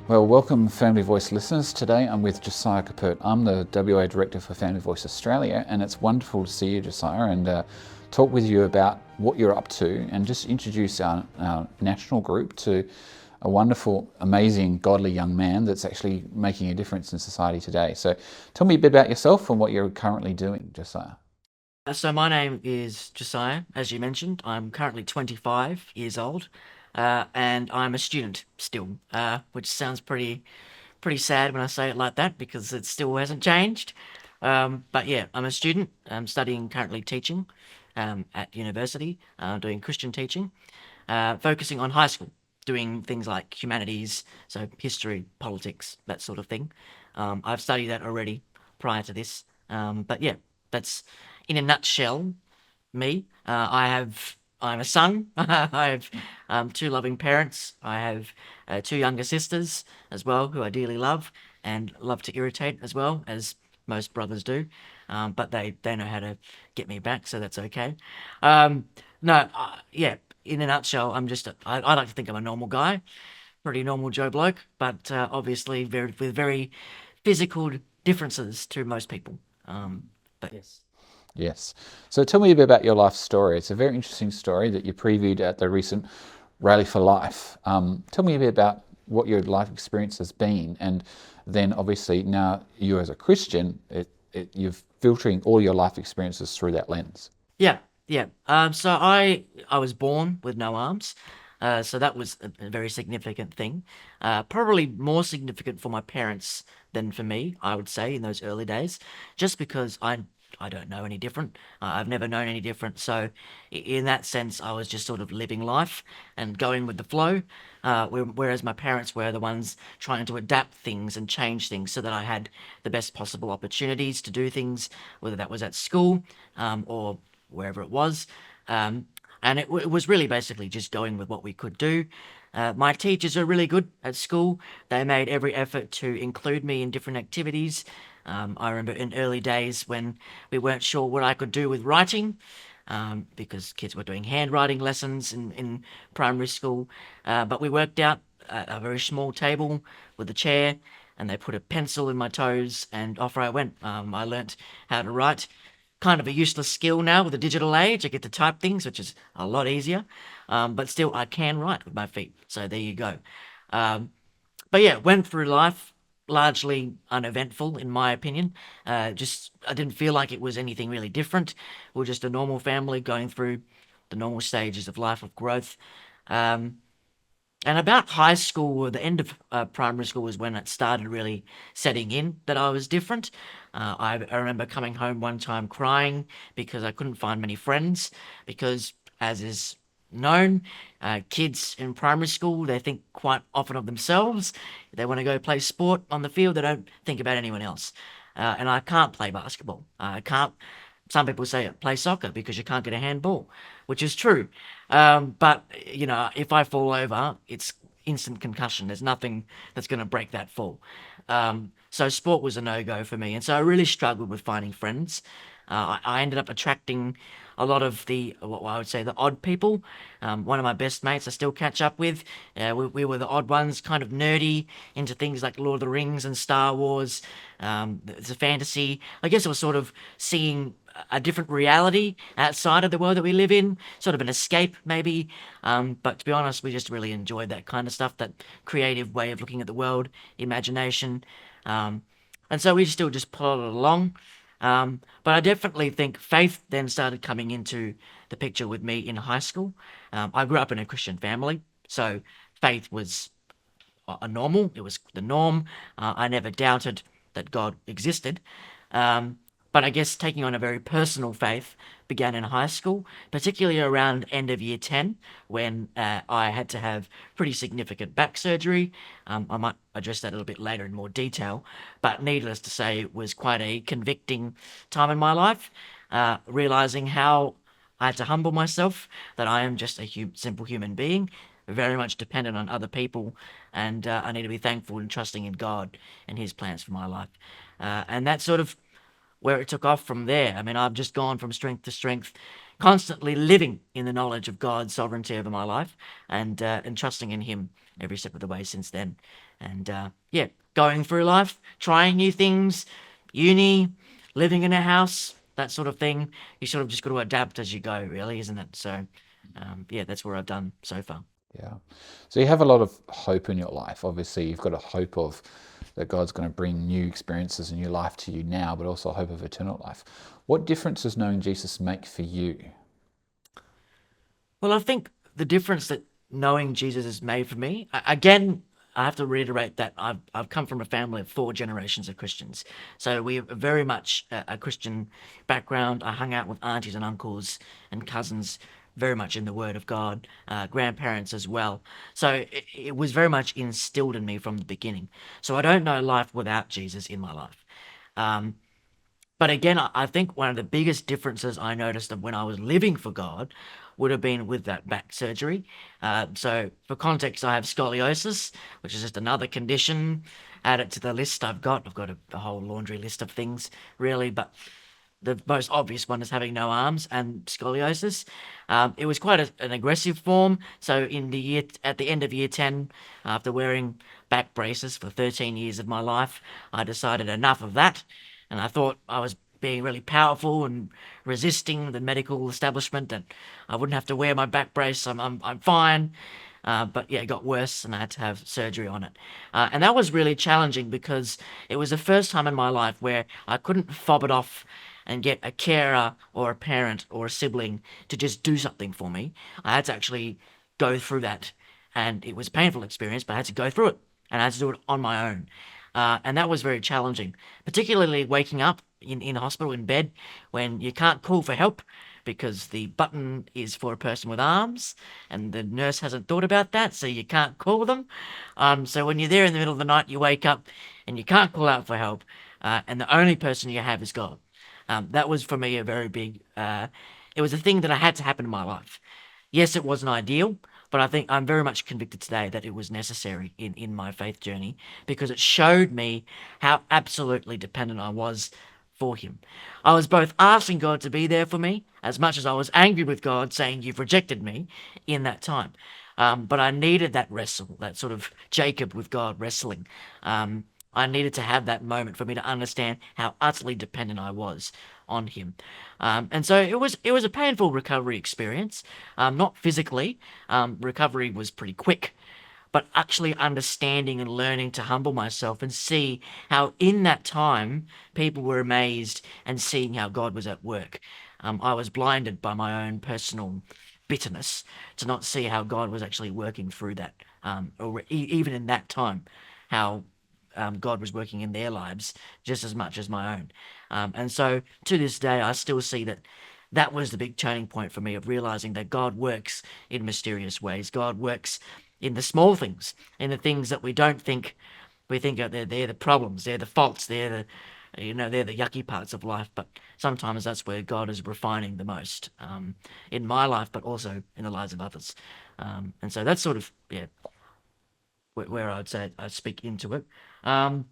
Well, welcome Family Voice listeners. Today I'm with Josiah Kappert. I'm the WA Director for Family Voice Australia, and it's wonderful to see you, Josiah, and talk with you about what you're up to and just introduce our national group to a wonderful, amazing, godly young man that's actually making a difference in society today. So tell me a bit about yourself and what you're currently doing, Josiah. So my name is Josiah, as you mentioned. I'm currently 25 years old, and I'm a student still, which sounds pretty sad when I say it like that because it still hasn't changed. But yeah, I'm a student. I'm studying currently teaching at university, doing Christian teaching, focusing on high school, doing things like humanities, so history, politics, that sort of thing. I've studied that already prior to this. But yeah, that's in a nutshell me. I'm a son. I have two loving parents. I have two younger sisters as well, who I dearly love and love to irritate as well, as most brothers do. But they know how to get me back, so that's okay. Um, no, yeah. In a nutshell, I like to think I'm a normal guy, pretty normal Joe bloke, but obviously with very physical differences to most people. But yes. Yes. So tell me a bit about your life story. It's a very interesting story that you previewed at the recent Rally for Life. Tell me a bit about what your life experience has been, and then obviously now you as a Christian, you're filtering all your life experiences through that lens. Yeah, yeah. So I was born with no arms, so that was a very significant thing. Probably more significant for my parents than for me, I would say, in those early days, just because I don't know any different. I've never known any different. So in that sense, I was just sort of living life and going with the flow. Whereas my parents were the ones trying to adapt things and change things so that I had the best possible opportunities to do things, whether that was at school, or wherever it was. Um, and it was really basically just going with what we could do. My teachers are really good at school. They made every effort to include me in different activities. I remember in early days when we weren't sure what I could do with writing, because kids were doing handwriting lessons in primary school. But we worked out a very small table with a chair, and they put a pencil in my toes, and off I went. I learnt how to write. Kind of a useless skill now with the digital age. I get to type things, which is a lot easier. But still, I can write with my feet. So there you go. Um, but yeah, went through life largely uneventful, in my opinion. Just I didn't feel like it was anything really different. We are just a normal family going through the normal stages of life of growth. Um, and about high school or the end of primary school was when it started really setting in that I was different. I remember coming home one time crying because I couldn't find many friends because, as is known, kids in primary school, they think quite often of themselves. They want to go play sport on the field. They don't think about anyone else. And I can't play basketball. I can't. Some people say play soccer because you can't get a handball, which is true. But if I fall over, it's instant concussion. There's nothing that's going to break that fall. So sport was a no-go for me, and so I really struggled with finding friends. I ended up attracting a lot of what I would say, the odd people. One of my best mates I still catch up with. We were the odd ones, kind of nerdy, into things like Lord of the Rings and Star Wars. It's a fantasy. I guess it was sort of seeing a different reality outside of the world that we live in, sort of an escape maybe. But to be honest, we just really enjoyed that kind of stuff, that creative way of looking at the world, imagination. Um, and so we still just plodded along. But I definitely think faith then started coming into the picture with me in high school. I grew up in a Christian family, so faith was a normal. It was the norm. I never doubted that God existed. Um, but I guess taking on a very personal faith began in high school, particularly around end of year 10, when I had to have pretty significant back surgery. I might address that a little bit later in more detail, but needless to say, it was quite a convicting time in my life, realizing how I had to humble myself, that I am just a simple human being, very much dependent on other people, and I need to be thankful and trusting in God and His plans for my life. And that sort of where it took off from there. I mean, I've just gone from strength to strength, constantly living in the knowledge of God's sovereignty over my life, and trusting in Him every step of the way since then. And yeah, going through life, trying new things, uni, living in a house, that sort of thing. You sort of just got to adapt as you go, really, isn't it? So yeah, that's where I've done so far. Yeah. So you have a lot of hope in your life. Obviously, you've got a hope of that God's going to bring new experiences and new life to you now, but also a hope of eternal life. What difference does knowing Jesus make for you? Well, I think the difference that knowing Jesus has made for me, again, I have to reiterate that I've come from a family of 4 generations of Christians, so we have very much a Christian background. I hung out with aunties and uncles and cousins, very much in the Word of God, grandparents as well. So it was very much instilled in me from the beginning. So I don't know life without Jesus in my life. Um, but again, I think one of the biggest differences I noticed of when I was living for God would have been with that back surgery. So, for context, I have scoliosis, which is just another condition. Add it to the list I've got. I've got a whole laundry list of things, really. But the most obvious one is having no arms and scoliosis. It was quite an aggressive form. So at the end of year 10, after wearing back braces for 13 years of my life, I decided enough of that, and I thought I was being really powerful and resisting the medical establishment, that I wouldn't have to wear my back brace. I'm fine. But yeah, it got worse and I had to have surgery on it. And that was really challenging because it was the first time in my life where I couldn't fob it off and get a carer or a parent or a sibling to just do something for me. I had to actually go through that. And it was a painful experience, but I had to go through it and I had to do it on my own. And that was very challenging, particularly waking up in hospital in bed when you can't call for help because the button is for a person with arms and the nurse hasn't thought about that, so you can't call them. So when you're there in the middle of the night, you wake up and you can't call out for help, and the only person you have is God. That was for me a very big, it was a thing that I had to happen in my life. Yes, it wasn't ideal, but I think I'm very much convicted today that it was necessary in my faith journey because it showed me how absolutely dependent I was for Him. I was both asking God to be there for me as much as I was angry with God saying, "You've rejected me," in that time. But I needed that wrestle, that sort of Jacob with God wrestling. I needed to have that moment for me to understand how utterly dependent I was on Him. And so it was a painful recovery experience. Not physically. Recovery was pretty quick, but actually understanding and learning to humble myself and see how in that time people were amazed and seeing how God was at work. I was blinded by my own personal bitterness to not see how God was actually working through that, or even in that time, how God was working in their lives just as much as my own. And so to this day, I still see that that was the big turning point for me of realizing that God works in mysterious ways. God works in the small things, in the things that we don't think we think they're the problems, they're the faults, they're the yucky parts of life. But sometimes that's where God is refining the most, in my life, but also in the lives of others. And so that's sort of yeah where I'd say I speak into it. Um,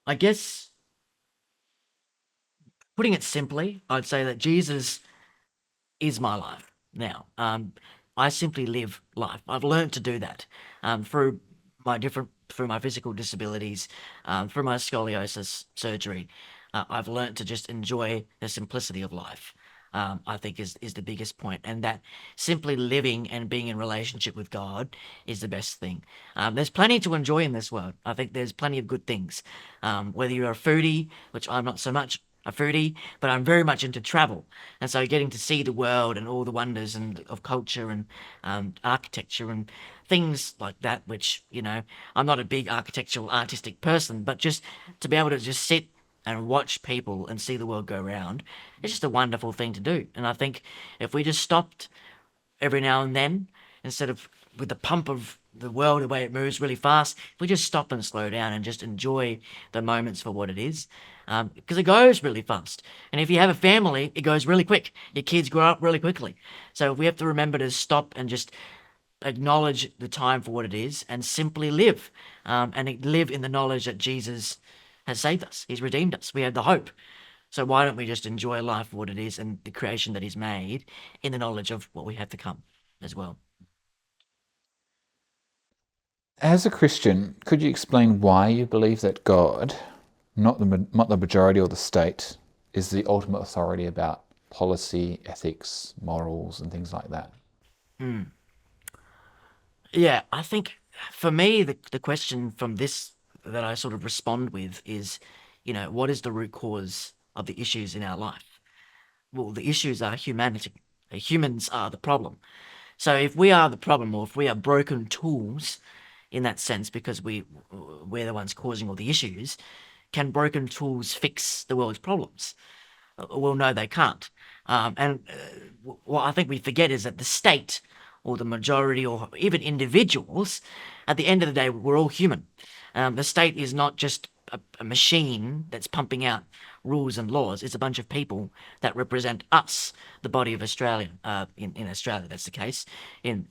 I guess putting it simply, I'd say that Jesus is my life now. I simply live life. I've learned to do that through through my physical disabilities, through my scoliosis surgery. I've learned to just enjoy the simplicity of life. I think is the biggest point, and that simply living and being in relationship with God is the best thing. There's plenty to enjoy in this world. I think there's plenty of good things. Whether you're a foodie, which I'm not so much a foodie, but I'm very much into travel, and so getting to see the world and all the wonders and of culture and architecture and things like that. Which I'm not a big architectural artistic person, but just to be able to just sit and watch people and see the world go round, it's just a wonderful thing to do. And I think if we just stopped every now and then, instead of with the pump of the world, the way it moves really fast, if we just stop and slow down and just enjoy the moments for what it is, because it goes really fast. And if you have a family, it goes really quick. Your kids grow up really quickly. So we have to remember to stop and just acknowledge the time for what it is and simply live, and live in the knowledge that Jesus has saved us. He's redeemed us. We have the hope. So why don't we just enjoy life for what it is and the creation that He's made in the knowledge of what we have to come as well? As a Christian, could you explain why you believe that God, not the majority or the state, is the ultimate authority about policy, ethics, morals, and things like that? Mm. Yeah, I think for me, the question from this that I sort of respond with is, what is the root cause of the issues in our life? Well, the issues are humanity. Humans are the problem. So if we are the problem, or if we are broken tools in that sense, because we're the ones causing all the issues, can broken tools fix the world's problems? Well, no, they can't. And what I think we forget is that the state, or the majority, or even individuals, at the end of the day, we're all human. The state is not just a machine that's pumping out rules and laws. It's a bunch of people that represent us, the body of Australia. In Australia, that's the case.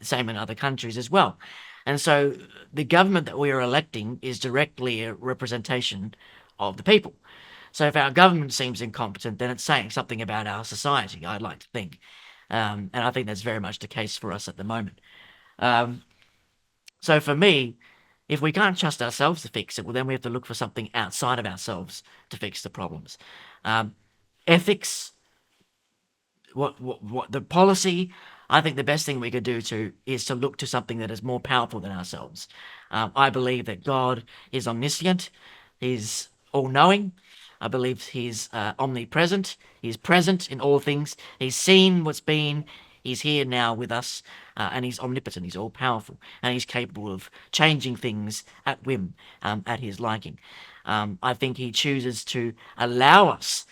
Same in other countries as well. And so the government that we are electing is directly a representation of the people. So if our government seems incompetent, then it's saying something about our society, I'd like to think. And I think that's very much the case for us at the moment. Um, so for me, if we can't trust ourselves to fix it, well, then we have to look for something outside of ourselves to fix the problems. Um, Ethics, what the policy, I think the best thing we could do is to look to something that is more powerful than ourselves. I believe that God is omniscient, He's all-knowing. I believe He's omnipresent. He's present in all things. He's seen what's been. He's here now with us, and He's omnipotent. He's all-powerful, and He's capable of changing things at whim, at His liking. I think He chooses to allow us.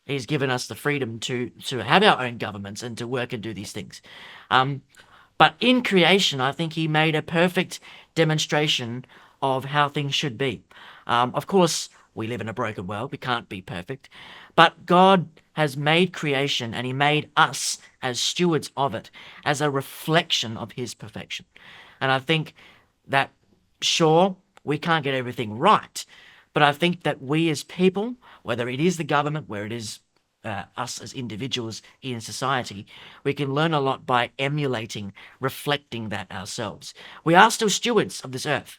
He's given us the freedom to have our own governments and to work and do these things. But in creation, I think He made a perfect demonstration of how things should be. Of course, we live in a broken world. We can't be perfect. But God has made creation, and He made us as stewards of it, as a reflection of His perfection. And I think that, sure, we can't get everything right, but I think that we as people, whether it is the government, where it is us as individuals in society, we can learn a lot by emulating, reflecting that ourselves. We are still stewards of this earth,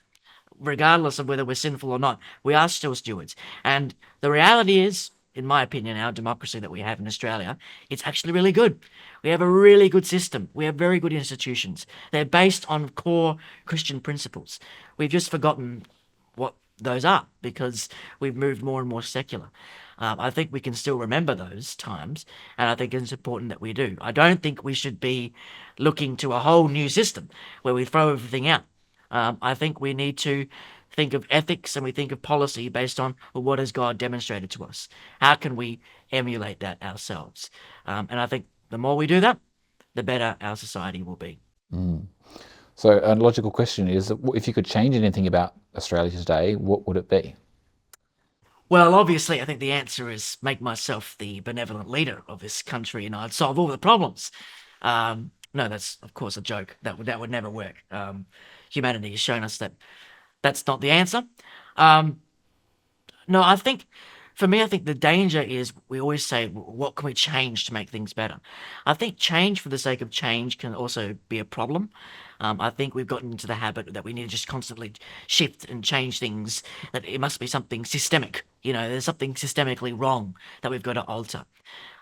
regardless of whether we're sinful or not. We are still stewards. And the reality is, in my opinion, our democracy that we have in Australia, it's actually really good. We have a really good system. We have very good institutions. They're based on core Christian principles. We've just forgotten what those are because we've moved more and more secular. I think we can still remember those times, and I think it's important that we do. I don't think we should be looking to a whole new system where we throw everything out. I think we need to think of ethics and we think of policy based on, well, what has God demonstrated to us? How can we emulate that ourselves? And I think the more we do that, the better our society will be. So a logical question is, if you could change anything about Australia today, what would it be? Well, obviously, I think the answer is make myself the benevolent leader of this country and I'd solve all the problems. No, that's, of course, a joke. That would never work. Humanity has shown us that that's not the answer. Um, no, I think for me, I think the danger is we always say, what can we change to make things better? I think change for the sake of change can also be a problem. I think we've gotten into the habit that we need to just constantly shift and change things, that it must be something systemic. There's something systemically wrong that we've got to alter.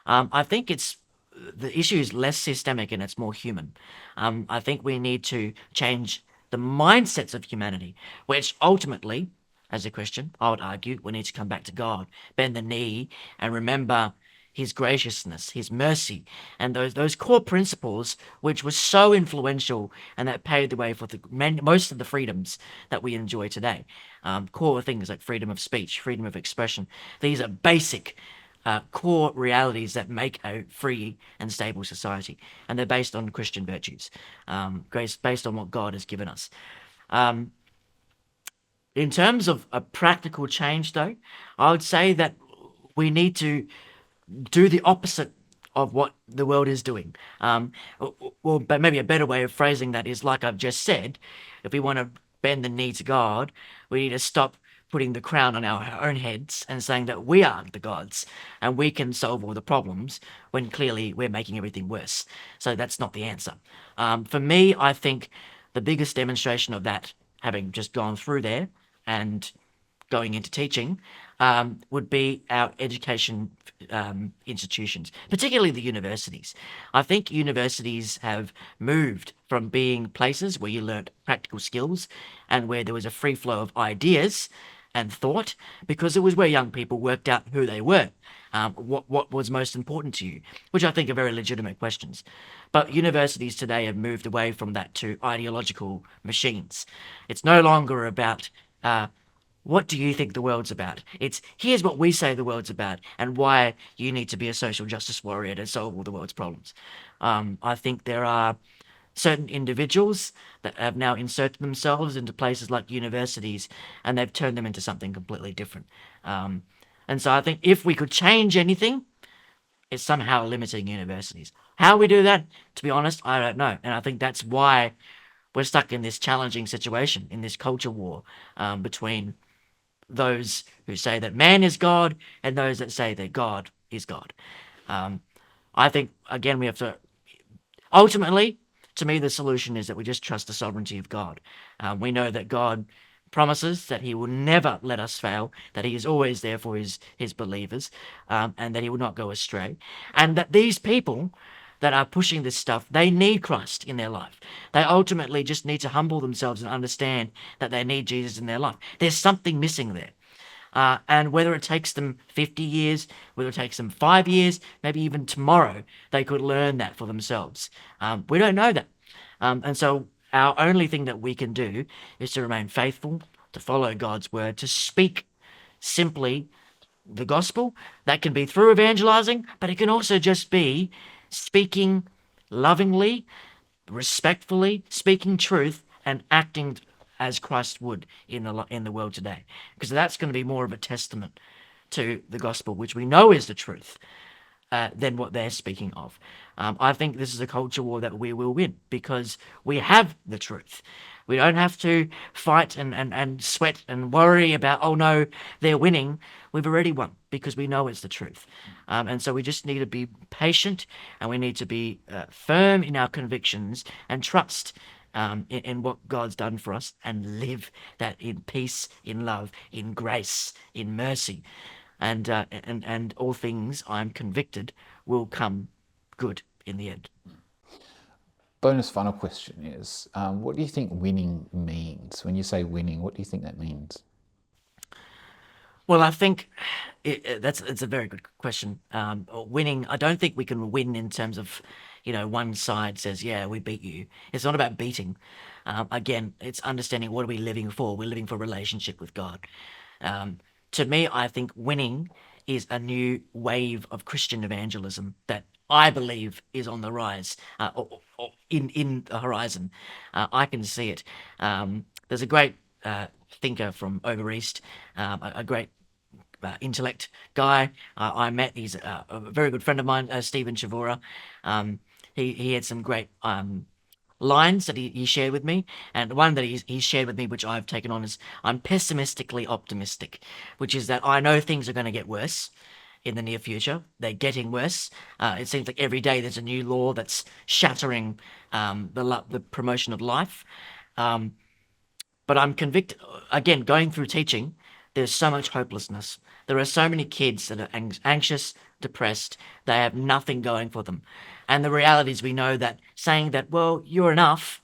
I think the issue is less systemic and it's more human. I think we need to change the mindsets of humanity, which ultimately, as a Christian, I would argue, we need to come back to God, bend the knee, and remember His graciousness, His mercy, and those core principles which were so influential and that paved the way for most of the freedoms that we enjoy today. Core things like freedom of speech, freedom of expression. These are basic core realities that make a free and stable society, and they're based on Christian virtues, based on what God has given us. Um, in terms of a practical change, though, I would say that we need to do the opposite of what the world is doing. Well, but maybe a better way of phrasing that is, like I've just said, if we want to bend the knee to God, we need to stop putting the crown on our own heads and saying that we are the gods and we can solve all the problems when clearly we're making everything worse. So that's not the answer. For me, I think the biggest demonstration of that, having just gone through there and going into teaching, would be our education institutions, particularly the universities. I think universities have moved from being places where you learnt practical skills and where there was a free flow of ideas and thought, because it was where young people worked out who they were, what was most important to you, which I think are very legitimate questions. But universities today have moved away from that to ideological machines. It's no longer about what do you think the world's about? It's here's what we say the world's about and why you need to be a social justice warrior to solve all the world's problems. I think there are certain individuals that have now inserted themselves into places like universities and they've turned them into something completely different. And so I think if we could change anything, it's somehow limiting universities. How we do that, to be honest, I don't know. And I think that's why we're stuck in this challenging situation, in this culture war between those who say that man is God and those that say that God is God. I think, again, we have to ultimately, to me, the solution is that we just trust the sovereignty of God. We know that God promises that he will never let us fail, that he is always there for his believers, and that he will not go astray. And that these people that are pushing this stuff, they need Christ in their life. They ultimately just need to humble themselves and understand that they need Jesus in their life. There's something missing there. And whether it takes them 50 years, whether it takes them 5 years, maybe even tomorrow, they could learn that for themselves. We don't know that. And so our only thing that we can do is to remain faithful, to follow God's word, to speak simply the gospel. That can be through evangelizing, but it can also just be speaking lovingly, respectfully, speaking truth, and acting as Christ would in the world today. Because that's going to be more of a testament to the gospel, which we know is the truth, than what they're speaking of. I think this is a culture war that we will win because we have the truth. We don't have to fight and sweat and worry about, oh no, they're winning. We've already won because we know it's the truth. And so we just need to be patient and we need to be firm in our convictions and trust in what God's done for us and live that in peace, in love, in grace, in mercy. And all things, I'm convicted, will come good in the end. Bonus final question is, what do you think winning means? When you say winning, what do you think that means? Well, I think it's a very good question. Winning, I don't think we can win in terms of, one side says, yeah, we beat you. It's not about beating. Again, it's understanding what are we living for? We're living for relationship with God. To me, I think winning is a new wave of Christian evangelism that I believe is on the rise, or in the horizon. I can see it. There's a great thinker from over east, a great intellect guy I met. He's a very good friend of mine, Stephen Chavura. He had some great lines that he shared with me, and one that he shared with me, which I've taken on, is I'm pessimistically optimistic, which is that I know things are going to get worse in the near future. They're getting worse. It seems like every day there's a new law that's shattering the promotion of life. But I'm convicted, again, going through teaching, there's so much hopelessness. There are so many kids that are anxious, depressed, they have nothing going for them. And the reality is we know that saying that, well, you're enough,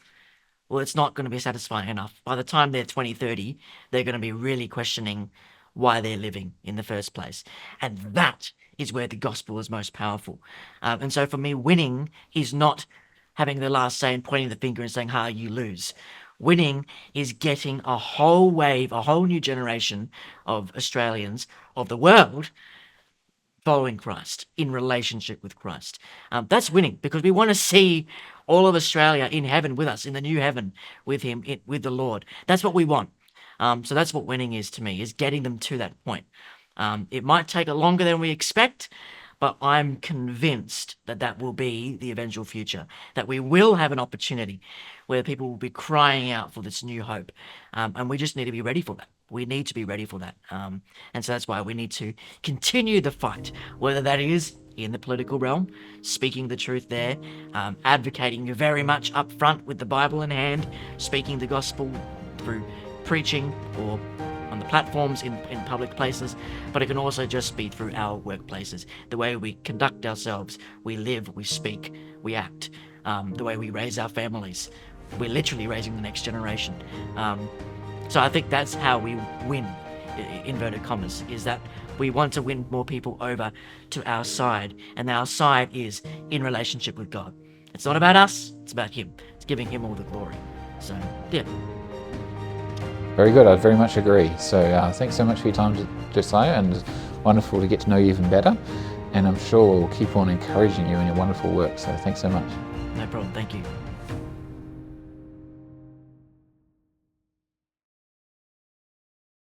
well, it's not going to be satisfying enough. By the time they're 20, 30, they're going to be really questioning why they're living in the first place. And that is where the gospel is most powerful. And so for me, winning is not having the last say and pointing the finger and saying, ha, you lose. Winning is getting a whole wave, a whole new generation of Australians, of the world, following Christ, in relationship with Christ. That's winning because we want to see all of Australia in heaven with us, in the new heaven with him, with the Lord. That's what we want. So that's what winning is to me, is getting them to that point. It might take longer than we expect, but I'm convinced that that will be the eventual future, that we will have an opportunity where people will be crying out for this new hope. And we just need to be ready for that. We need to be ready for that. And so that's why we need to continue the fight, whether that is in the political realm, speaking the truth there, advocating very much up front with the Bible in hand, speaking the gospel through preaching or on the platforms in public places, but it can also just be through our workplaces, the way we conduct ourselves, we live, we speak, we act, the way we raise our families. We're literally raising the next generation. So I think that's how we win, inverted commas, is that we want to win more people over to our side, and our side is in relationship with God. It's not about us, it's about Him. It's giving Him all the glory. So, yeah. Very good, I very much agree. So thanks so much for your time, Josiah, and it's wonderful to get to know you even better. And I'm sure we'll keep on encouraging you in your wonderful work. So thanks so much. No problem, thank you.